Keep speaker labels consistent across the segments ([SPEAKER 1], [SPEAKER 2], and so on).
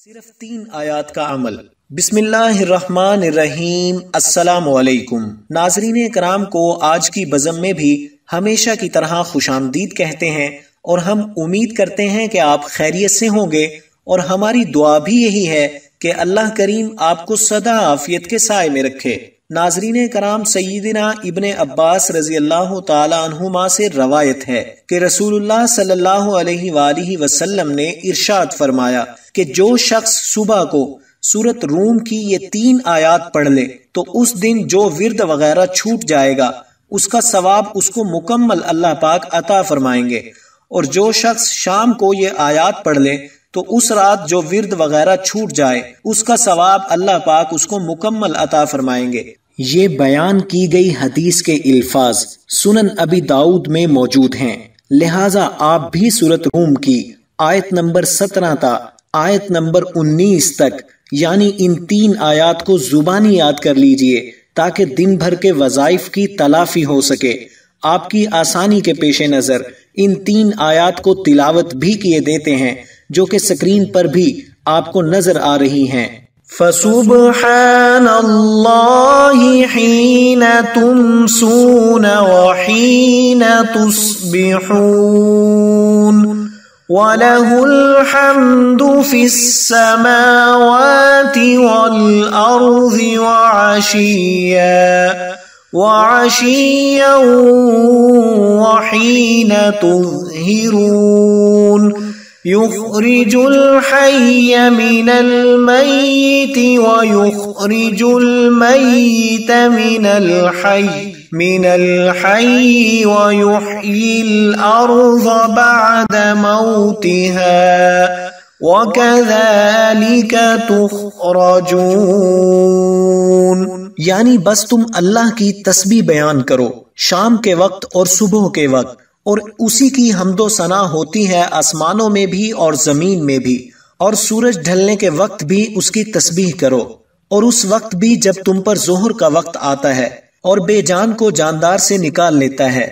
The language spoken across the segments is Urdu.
[SPEAKER 1] صرف 3 آیات کا عمل۔ بسم اللہ الرحمن الرحیم۔ السلام علیکم ناظرین کرام کو آج کی بزم میں بھی ہمیشہ کی طرح خوش آمدید کہتے ہیں اور ہم امید کرتے ہیں کہ آپ خیریت سے ہوں گے، اور ہماری دعا بھی یہی ہے کہ اللہ کریم آپ کو سدا عافیت کے سائے میں رکھے۔ ناظرین کرام، سیدنا ابن عباس رضی اللہ تعالی عنہما سے روایت ہے کہ رسول اللہ صلی اللہ علیہ وآلہ وسلم نے ارشاد فرمایا کہ جو شخص صبح کو سورۃ روم کی یہ 3 آیات پڑھ لے تو اس دن جو ورد وغیرہ چھوٹ جائے گا اس کا ثواب اس کو مکمل اللہ پاک عطا فرمائیں گے، اور جو شخص شام کو یہ آیات پڑھ لے تو اس رات جو ورد وغیرہ چھوٹ جائے اس کا ثواب اللہ پاک اس کو مکمل عطا فرمائیں گے۔ یہ بیان کی گئی حدیث کے الفاظ سنن ابی داؤد میں موجود ہیں، لہٰذا آپ بھی سورۃ روم کی آیت نمبر 17 تا آیت نمبر 19 تک یعنی ان 3 آیات کو زبانی یاد کر لیجئے تاکہ دن بھر کے وظائف کی تلافی ہو سکے۔ آپ کی آسانی کے پیش نظر ان 3 آیات کو تلاوت بھی کیے دیتے ہیں جو کہ سکرین پر بھی آپ کو نظر آ رہی ہیں۔
[SPEAKER 2] فَسُبْحَانَ اللَّهِ حِينَ تُمْسُونَ وَحِينَ تُصْبِحُونَ وَلَهُ الْحَمْدُ فِي السَّمَاوَاتِ وَالْأَرْضِ وَعَشِيًّا وَحِينَ تُظْهِرُونَ يُخْرِجُ الْحَيَّ مِنَ الْمَيِّتِ وَيُخْرِجُ الْمَيِّتَ مِنَ الْحَيِّ وَيُحْيِي الْأَرْضَ بَعْدَ مَوْتِهَا وَكَذَلِكَ تُخْرَجُونَ۔
[SPEAKER 1] یعنی بس تم اللہ کی تسبیح بیان کرو شام کے وقت اور صبح کے وقت، اور اسی کی حمد و ثنا ہوتی ہے آسمانوں میں بھی اور زمین میں بھی، اور سورج ڈھلنے کے وقت بھی اس کی تسبیح کرو، اور اس وقت بھی جب تم پر ظہر کا وقت آتا ہے اور بے جان کو جاندار سے نکال لیتا ہے،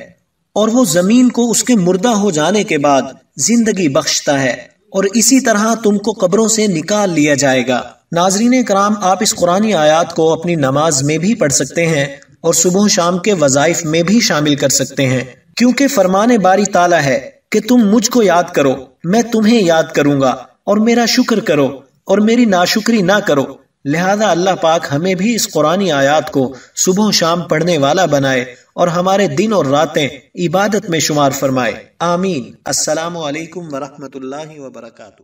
[SPEAKER 1] اور وہ زمین کو اس کے مردہ ہو جانے کے بعد زندگی بخشتا ہے، اور اسی طرح تم کو قبروں سے نکال لیا جائے گا۔ ناظرین کرام، آپ اس قرآنی آیات کو اپنی نماز میں بھی پڑھ سکتے ہیں اور صبح و شام کے وظائف میں بھی شامل کر سکتے ہیں، کیونکہ فرمان باری تعالیٰ ہے کہ تم مجھ کو یاد کرو میں تمہیں یاد کروں گا، اور میرا شکر کرو اور میری ناشکری نہ کرو۔ لہذا اللہ پاک ہمیں بھی اس قرآنی آیات کو صبح و شام پڑھنے والا بنائے اور ہمارے دن اور راتیں عبادت میں شمار فرمائے، آمین۔ السلام علیکم ورحمۃ اللہ وبرکاتہ۔